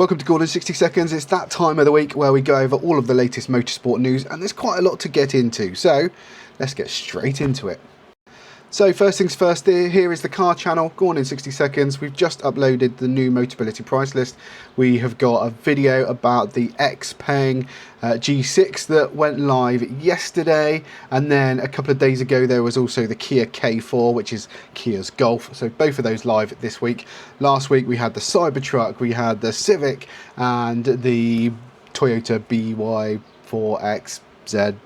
Welcome to GawneIn60Seconds. It's that time of the week where we go over all of the latest motorsport news, and there's quite a lot to get into, so let's get straight into it. So first things first, here is the car channel, GawneIn60Seconds. We've just uploaded the new Motability price list. We have got a video about the X-Peng G6 that went live yesterday, and then a couple of days ago there was also the Kia K4, which is Kia's Golf. So both of those live this week. Last week we had the Cybertruck, we had the Civic, and the Toyota BY4XZ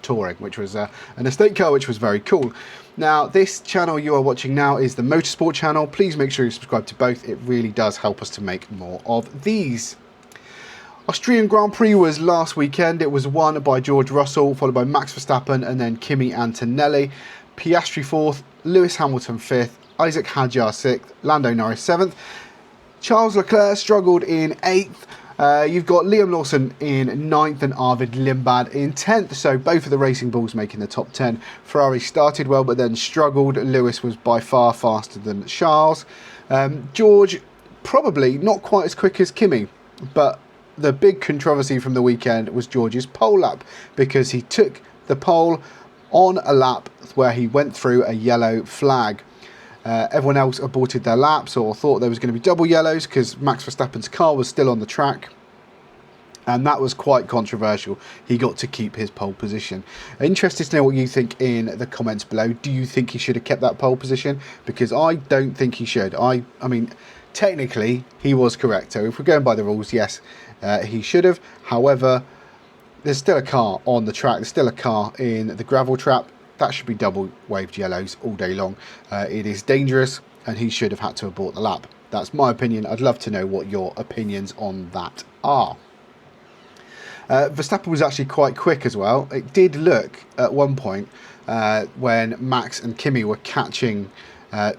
Touring, which was an estate car, which was very cool. Now, this channel you are watching now is the Motorsport channel. Please make sure you subscribe to both. It really does help us to make more of these. Austrian Grand Prix was last weekend. It was won by George Russell, followed by Max Verstappen and then Kimi Antonelli. Piastri 4th, Lewis Hamilton 5th, Isaac Hadjar 6th, Lando Norris 7th. Charles Leclerc struggled in 8th. You've got Liam Lawson in 9th and Arvid Limbad in 10th, so both of the Racing Bulls making the top 10. Ferrari started well but then struggled. Lewis was by far faster than Charles. George probably not quite as quick as Kimi, but the big controversy from the weekend was George's pole lap, because he took the pole on a lap where he went through a yellow flag. Everyone else aborted their laps or thought there was going to be double yellows because Max Verstappen's car was still on the track, and that was quite controversial. He got to keep his pole position. Interested to know what you think in the comments below. Do you think he should have kept that pole position? Because I don't think he should. I mean, technically he was correct. So if we're going by the rules, yes, he should have. However, there's still a car on the track. There's still a car in the gravel trap. That should be double waved yellows all day long. It is dangerous, and he should have had to abort the lap. That's my opinion. I'd love to know what your opinions on that are. Verstappen was actually quite quick as well. It did look at one point when Max and Kimi were catching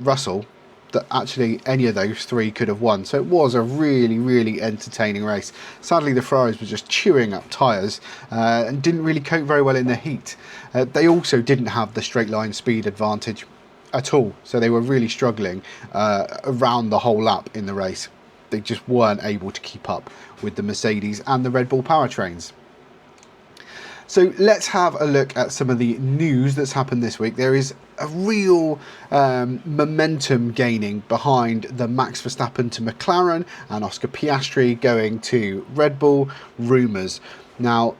Russell that actually any of those three could have won. So it was a really entertaining race. Sadly, the Ferraris were just chewing up tyres and didn't really cope very well in the heat. They also didn't have the straight line speed advantage at all, so they were really struggling around the whole lap in the race. They just weren't able to keep up with the Mercedes and the Red Bull powertrains. So let's have a look at some of the news that's happened this week. There is a real momentum gaining behind the Max Verstappen to McLaren and Oscar Piastri going to Red Bull rumours. Now,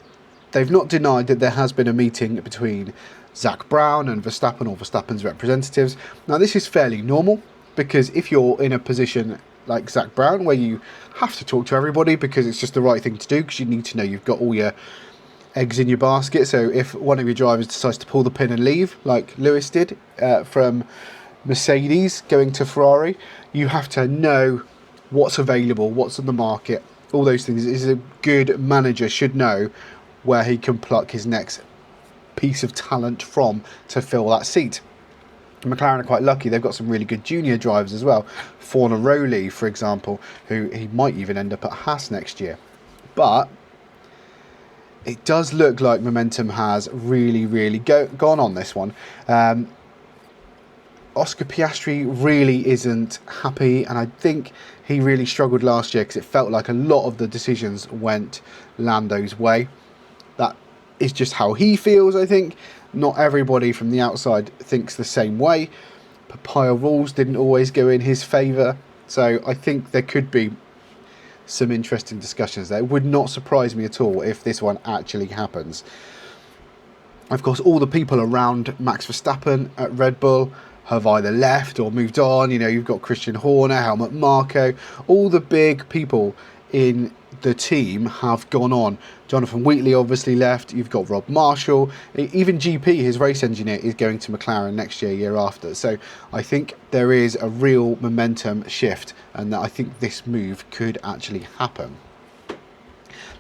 they've not denied that there has been a meeting between Zak Brown and Verstappen, or Verstappen's representatives. Now, this is fairly normal, because if you're in a position like Zak Brown where you have to talk to everybody because it's just the right thing to do, because you need to know you've got all your eggs in your basket. So if one of your drivers decides to pull the pin and leave, like Lewis did from Mercedes going to Ferrari, you have to know what's available, what's on the market, all those things. Is a good manager should know where he can pluck his next piece of talent from to fill that seat. McLaren are quite lucky. They've got some really good junior drivers as well. Fornaroli, for example, who he might even end up at Haas next year. But it does look like momentum has really gone on this one. Oscar Piastri really isn't happy, and I think he really struggled last year because it felt like a lot of the decisions went Lando's way. That is just how he feels, I think. Not everybody from the outside thinks the same way. Papaya rules didn't always go in his favour, so I think there could be some interesting discussions there. It would not surprise me at all if this one actually happens. Of course, all the people around Max Verstappen at Red Bull have either left or moved on. You know, you've got Christian Horner, Helmut Marko, all the big people in the team have gone on. Jonathan Wheatley obviously left. You've got Rob Marshall. Even GP, his race engineer, is going to McLaren next year after. So I think there is a real momentum shift, and that I think this move could actually happen.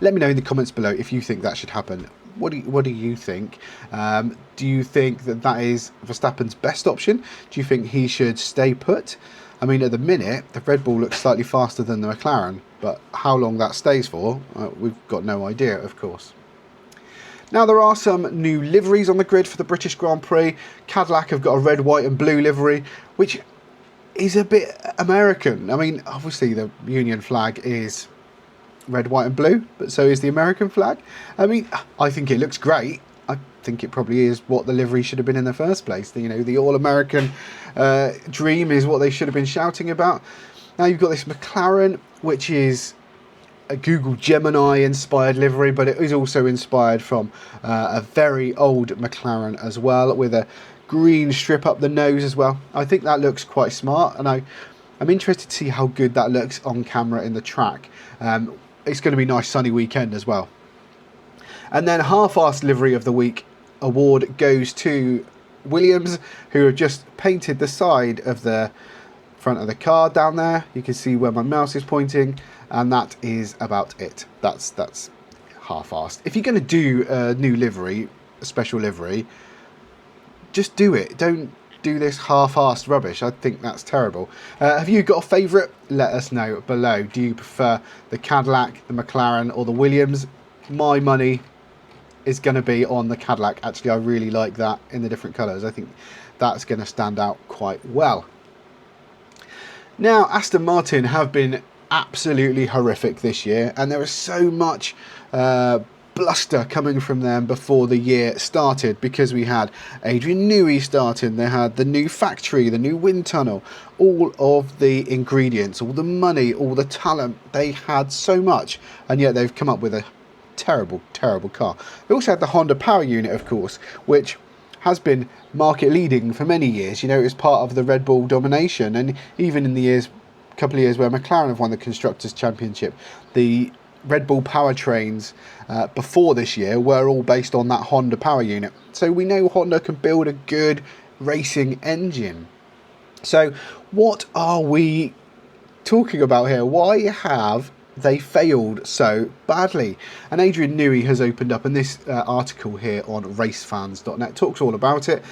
Let me know in the comments below if you think that should happen. What do you think? Do you think that is Verstappen's best option? Do you think he should stay put? I mean, at the minute, the Red Bull looks slightly faster than the McLaren, but how long that stays for, we've got no idea, of course. Now, there are some new liveries on the grid for the British Grand Prix. Cadillac have got a red, white and blue livery, which is a bit American. I mean, obviously the Union flag is red, white and blue, but so is the American flag. I mean, I think it looks great. I think it probably is what the livery should have been in the first place. You know, the all-American dream is what they should have been shouting about. Now you've got this McLaren, which is a Google Gemini inspired livery, but it is also inspired from a very old McLaren as well, with a green strip up the nose as well. I think that looks quite smart, and I'm interested to see how good that looks on camera in the track. It's going to be a nice sunny weekend as well. And then half-assed livery of the week award goes to Williams, who have just painted the side of the front of the car down there. You can see where my mouse is pointing, and that is about it. That's half-assed. If you're going to do a new livery, a special livery, just do it. Don't do this half-assed rubbish. I think that's terrible. Have you got a favourite? Let us know below. Do you prefer the Cadillac, the McLaren or the Williams? My money is going to be on the Cadillac. Actually, I really like that in the different colours. I think that's going to stand out quite well. Now, Aston Martin have been absolutely horrific this year, and there was so much bluster coming from them before the year started, because we had Adrian Newey starting, they had the new factory, the new wind tunnel, all of the ingredients, all the money, all the talent. They had so much, and yet they've come up with a terrible car. They also had the Honda power unit, of course, which has been market leading for many years. You know, it was part of the Red Bull domination, and even in the couple of years where McLaren have won the Constructors' Championship, the Red Bull powertrains before this year were all based on that Honda power unit. So we know Honda can build a good racing engine. So what are we talking about here? Why have they failed so badly? And Adrian Newey has opened up, and this article here on racefans.net talks all about it.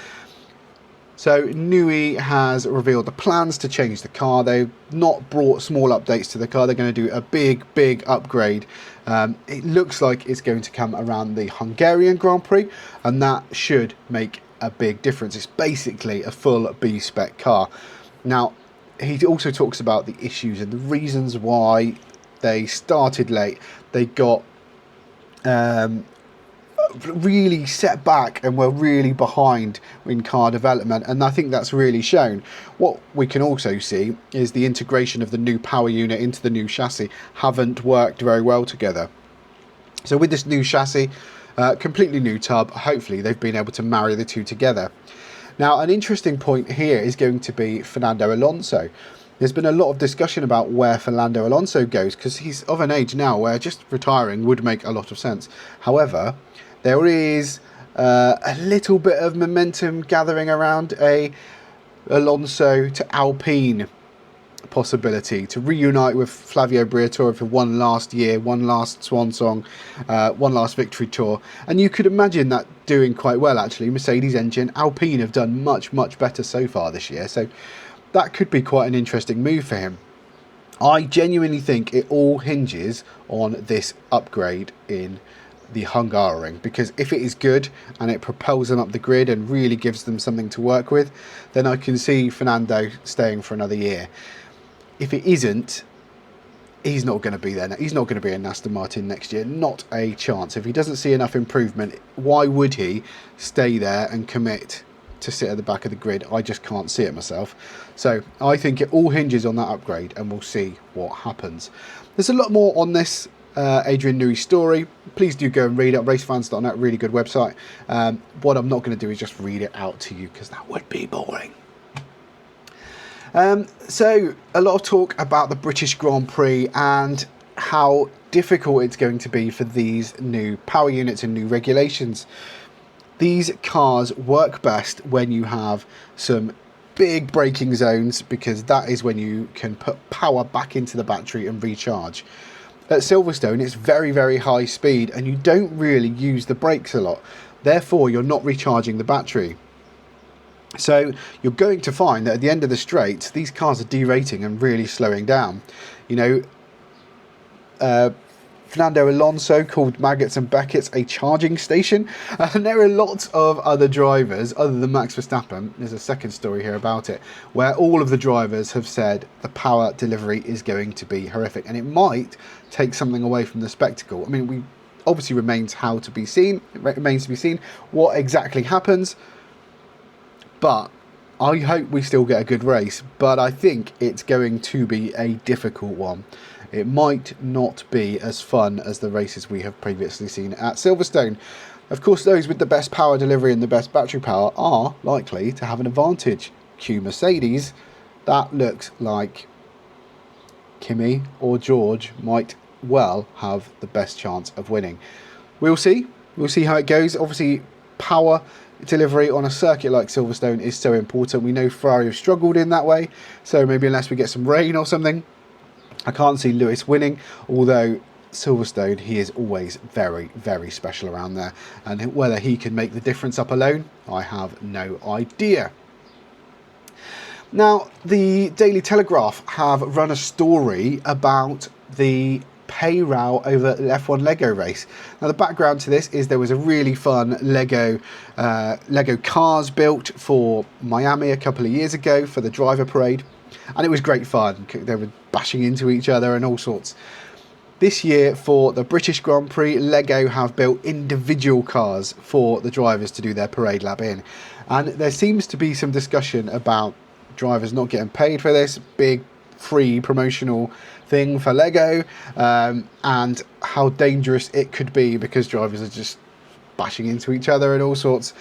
So Newey has revealed the plans to change the car. They've not brought small updates to the car. They're going to do a big upgrade. It looks like it's going to come around the Hungarian Grand Prix, and that should make a big difference. It's basically a full B-spec car. Now, he also talks about the issues and the reasons why they started late. They got really set back and were really behind in car development, and I think that's really shown. What we can also see is the integration of the new power unit into the new chassis haven't worked very well together. So with this new chassis, completely new tub, hopefully they've been able to marry the two together. Now, an interesting point here is going to be Fernando Alonso. There's been a lot of discussion about where Fernando Alonso goes, because he's of an age now where just retiring would make a lot of sense. However, there is a little bit of momentum gathering around a Alonso to Alpine possibility, to reunite with Flavio Briatore for one last year, one last swan song, one last victory tour. And you could imagine that doing quite well, actually. Mercedes engine, Alpine have done much better so far this year, so that could be quite an interesting move for him. I genuinely think it all hinges on this upgrade in the Hungaroring, because if it is good and it propels them up the grid and really gives them something to work with, then I can see Fernando staying for another year. If it isn't, he's not going to be there. He's not going to be in Aston Martin next year. Not a chance. If he doesn't see enough improvement, why would he stay there and commit to sit at the back of the grid? I just can't see it myself. So I think it all hinges on that upgrade, and we'll see what happens. There's a lot more on this Adrian Newey story. Please do go and read it. Racefans.net, really good website. What I'm not going to do is just read it out to you, because that would be boring. So a lot of talk about the British Grand Prix and how difficult it's going to be for these new power units and new regulations. These cars work best when you have some big braking zones, because that is when you can put power back into the battery and recharge. At Silverstone, it's very high speed, and you don't really use the brakes a lot. Therefore, you're not recharging the battery. So you're going to find that at the end of the straight, these cars are derating and really slowing down. You know, Fernando Alonso called Maggots and Beckett's a charging station. And there are lots of other drivers other than Max Verstappen. There's a second story here about it, where all of the drivers have said the power delivery is going to be horrific, and it might take something away from the spectacle. I mean, we obviously remains to be seen what exactly happens, but I hope we still get a good race. But I think it's going to be a difficult one. It might not be as fun as the races we have previously seen at Silverstone. Of course, those with the best power delivery and the best battery power are likely to have an advantage. Cue Mercedes. That looks like Kimi or George might well have the best chance of winning. We'll see how it goes. Obviously, power delivery on a circuit like Silverstone is so important. We know Ferrari have struggled in that way, so maybe unless we get some rain or something, I can't see Lewis winning, although Silverstone, he is always very, very special around there, and whether he can make the difference up alone, I have no idea. Now, the Daily Telegraph have run a story about the pay row over the F1 Lego race. Now, the background to this is there was a really fun Lego cars built for Miami a couple of years ago for the driver parade, and it was great fun. They were bashing into each other and all sorts. This year, for the British Grand Prix, Lego have built individual cars for the drivers to do their parade lap in, and there seems to be some discussion about drivers not getting paid for this big free promotional thing for Lego, and how dangerous it could be because drivers are just bashing into each other and all sorts,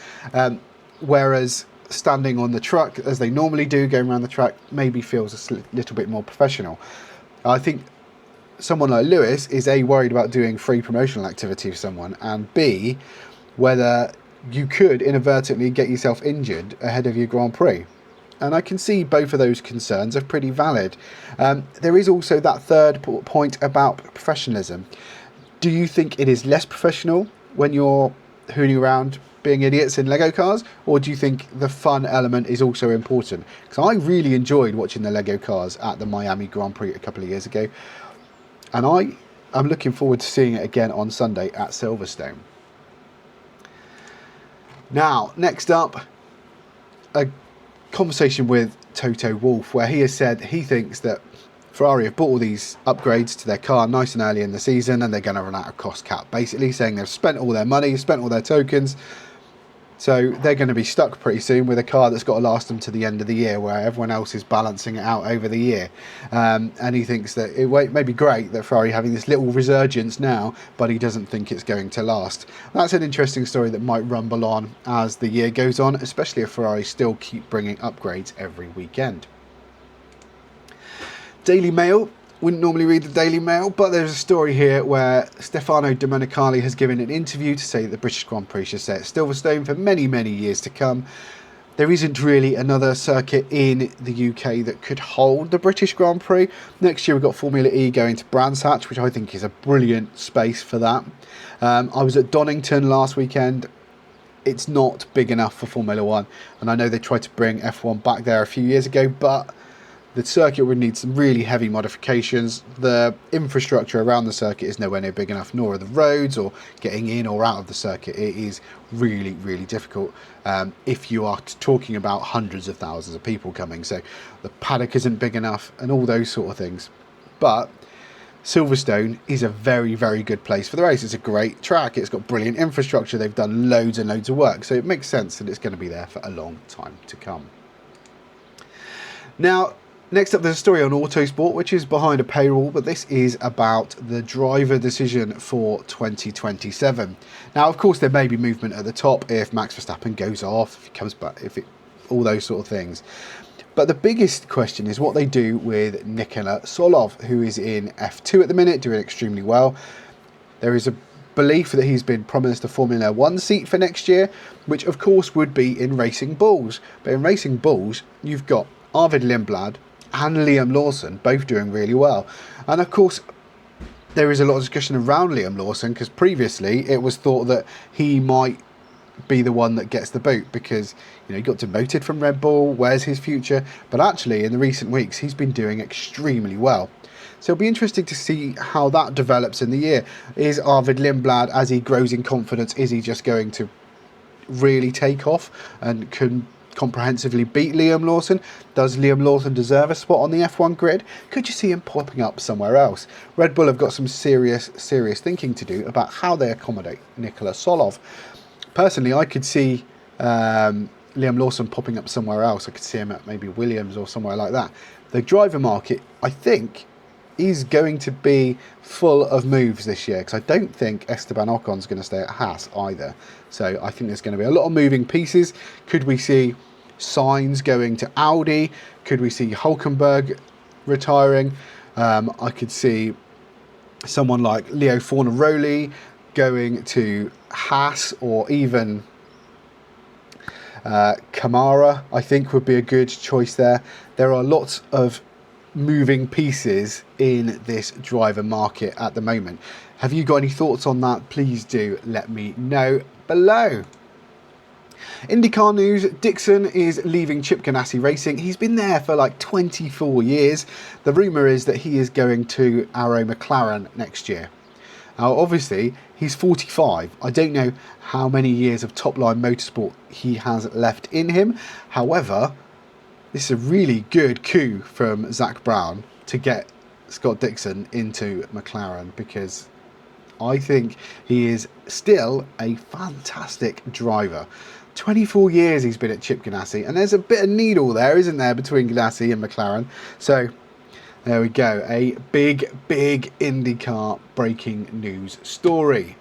whereas standing on the truck as they normally do, going around the track, maybe feels a little bit more professional. I think someone like Lewis is A, worried about doing free promotional activity for someone, and B, whether you could inadvertently get yourself injured ahead of your Grand Prix. And I can see both of those concerns are pretty valid. There is also that third point about professionalism. Do you think it is less professional when you're hooning around being idiots in Lego cars, or do you think the fun element is also important? Because I really enjoyed watching the Lego cars at the Miami Grand Prix a couple of years ago, and I'm looking forward to seeing it again on Sunday at Silverstone. Now, next up, a conversation with Toto Wolff, where he has said he thinks that Ferrari have bought all these upgrades to their car nice and early in the season, and they're going to run out of cost cap, basically saying they've spent all their money, spent all their tokens, so they're going to be stuck pretty soon with a car that's got to last them to the end of the year, where everyone else is balancing it out over the year. And he thinks that it may be great that Ferrari having this little resurgence now, but he doesn't think it's going to last. That's an interesting story that might rumble on as the year goes on, especially if Ferrari still keep bringing upgrades every weekend. Daily Mail. Wouldn't normally read the Daily Mail, but there's a story here where Stefano Domenicali has given an interview to say that the British Grand Prix should stay at Silverstone for many, many years to come. There isn't really another circuit in the UK that could hold the British Grand Prix. Next year we've got Formula E going to Brands Hatch, which I think is a brilliant space for that. I was at Donington last weekend. It's not big enough for Formula 1, and I know they tried to bring F1 back there a few years ago, but the circuit would need some really heavy modifications. The infrastructure around the circuit is nowhere near big enough, nor are the roads or getting in or out of the circuit. It is really, really difficult if you are talking about hundreds of thousands of people coming. So the paddock isn't big enough and all those sort of things. But Silverstone is a very, very good place for the race. It's a great track. It's got brilliant infrastructure. They've done loads and loads of work. So it makes sense that it's going to be there for a long time to come. Now, next up, there's a story on Autosport, which is behind a paywall, but this is about the driver decision for 2027. Now, of course, there may be movement at the top if Max Verstappen goes off, if he comes back, all those sort of things. But the biggest question is what they do with Nikola Solov, who is in F2 at the minute, doing extremely well. There is a belief that he's been promised a Formula 1 seat for next year, which of course would be in Racing Bulls. But in Racing Bulls, you've got Arvid Lindblad and Liam Lawson both doing really well. And of course, there is a lot of discussion around Liam Lawson because previously it was thought that he might be the one that gets the boot because, you know, he got demoted from Red Bull. Where's his future? But actually, in the recent weeks, he's been doing extremely well. So it'll be interesting to see how that develops in the year. Is Arvid Lindblad, as he grows in confidence, is he just going to really take off and can comprehensively beat Liam Lawson? Does Liam Lawson deserve a spot on the F1 grid? Could you see him popping up somewhere else? Red Bull have got some serious thinking to do about how they accommodate Nikola Solov. Personally, I could see Liam Lawson popping up somewhere else. I could see him at maybe Williams or somewhere like that. The driver market, I think, is going to be full of moves this year, because I don't think Esteban Ocon's going to stay at Haas either. So I think there's going to be a lot of moving pieces. Could we see Sainz going to Audi? Could we see Hulkenberg retiring? I could see someone like Leo Fornaroli going to Haas, or even Kamara, I think, would be a good choice there. There are lots of moving pieces in this driver market at the moment. Have you got any thoughts on that? Please do let me know below. IndyCar news, Dixon is leaving Chip Ganassi Racing. He's been there for like 24 years. The rumour is that he is going to Arrow McLaren next year. Now, obviously, he's 45. I don't know how many years of top-line motorsport he has left in him. However, this is a really good coup from Zak Brown to get Scott Dixon into McLaren, because I think he is still a fantastic driver. 24 years he's been at Chip Ganassi, and there's a bit of needle there, isn't there, between Ganassi and McLaren? So there we go, a big IndyCar breaking news story.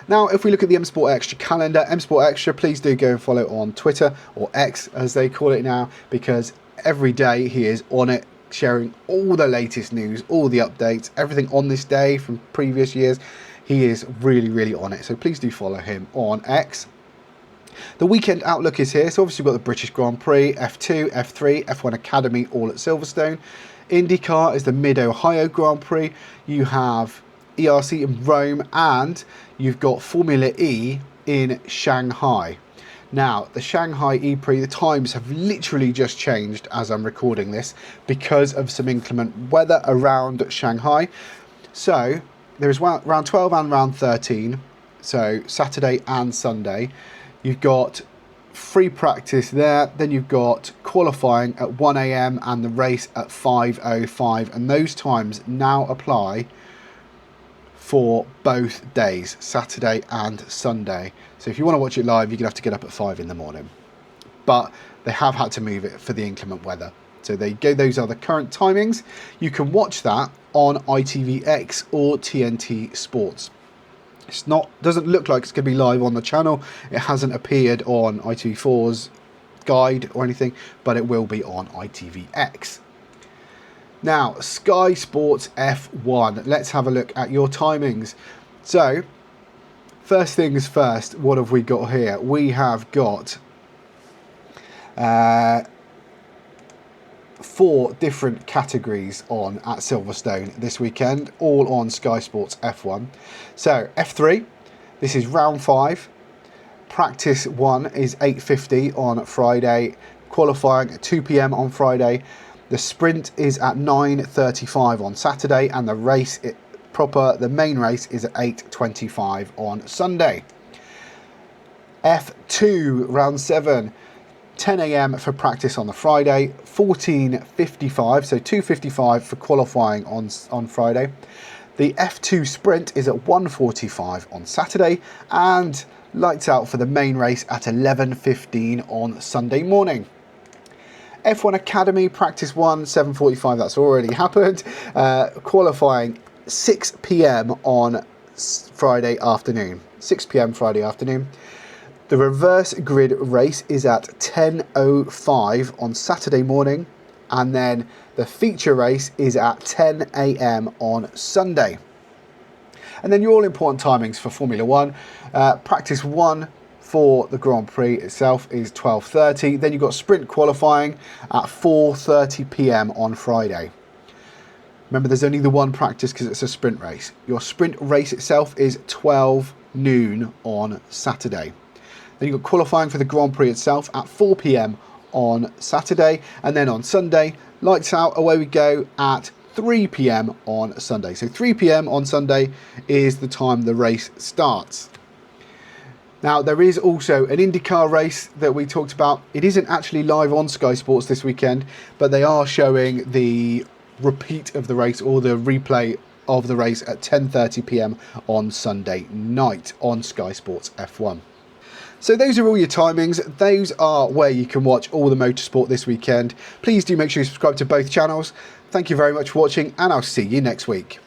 Now, if we look at the M Sport Extra calendar, M Sport Extra, please do go and follow on Twitter, or X as they call it now, because every day he is on it, sharing all the latest news, all the updates, everything on this day from previous years. He is really on it, so please do follow him on X. The weekend outlook is here. So obviously we've got the British Grand Prix, F2, F3, F1 Academy, all at Silverstone. IndyCar is the Mid-Ohio Grand Prix. You have ERC in Rome, and you've got Formula E in Shanghai. Now, the Shanghai E-Prix, the times have literally just changed as I'm recording this because of some inclement weather around Shanghai. So there is round 12 and round 13, so Saturday and Sunday. You've got free practice there, then you've got qualifying at 1 AM and the race at 5:05, and those times now apply for both days, Saturday and Sunday. So if you want to watch it live, you're going to have to get up at 5 in the morning. But they have had to move it for the inclement weather. So there you go, those are the current timings. You can watch that on ITVX or TNT Sports. It's not, doesn't look like it's going to be live on the channel. It hasn't appeared on ITV4's guide or anything, but it will be on ITVX. Now, Sky Sports F1. Let's have a look at your timings. So, first things first, what have we got here? We have got 4 different categories on at Silverstone this weekend, all on Sky Sports F1. So F3, this is round 5. Practice 1 is 8:50 on Friday, qualifying at 2 PM on Friday. The sprint is at 9:35 on Saturday, and the race the main race is at 8:25 on Sunday. F2, round 7. 10 AM for practice on the Friday, 14:55, so 2:55 for qualifying on Friday. The F2 sprint is at 1:45 on Saturday, and lights out for the main race at 11:15 on Sunday morning. F1 Academy, practice 1, 7:45, that's already happened. Qualifying 6 PM on Friday afternoon. 6 PM Friday afternoon. The reverse grid race is at 10:05 on Saturday morning, and then the feature race is at 10 AM on Sunday. And then your all-important timings for Formula 1. Practice 1 for the Grand Prix itself is 12:30. Then you've got sprint qualifying at 4:30 PM on Friday. Remember, there's only the one practice because it's a sprint race. Your sprint race itself is 12 noon on Saturday. Then you've got qualifying for the Grand Prix itself at 4 PM on Saturday. And then on Sunday, lights out, away we go at 3 p.m. on Sunday. So 3 p.m. on Sunday is the time the race starts. Now, there is also an IndyCar race that we talked about. It isn't actually live on Sky Sports this weekend, but they are showing the repeat of the race, or the replay of the race, at 10:30 p.m. on Sunday night on Sky Sports F1. So those are all your timings. Those are where you can watch all the motorsport this weekend. Please do make sure you subscribe to both channels. Thank you very much for watching, and I'll see you next week.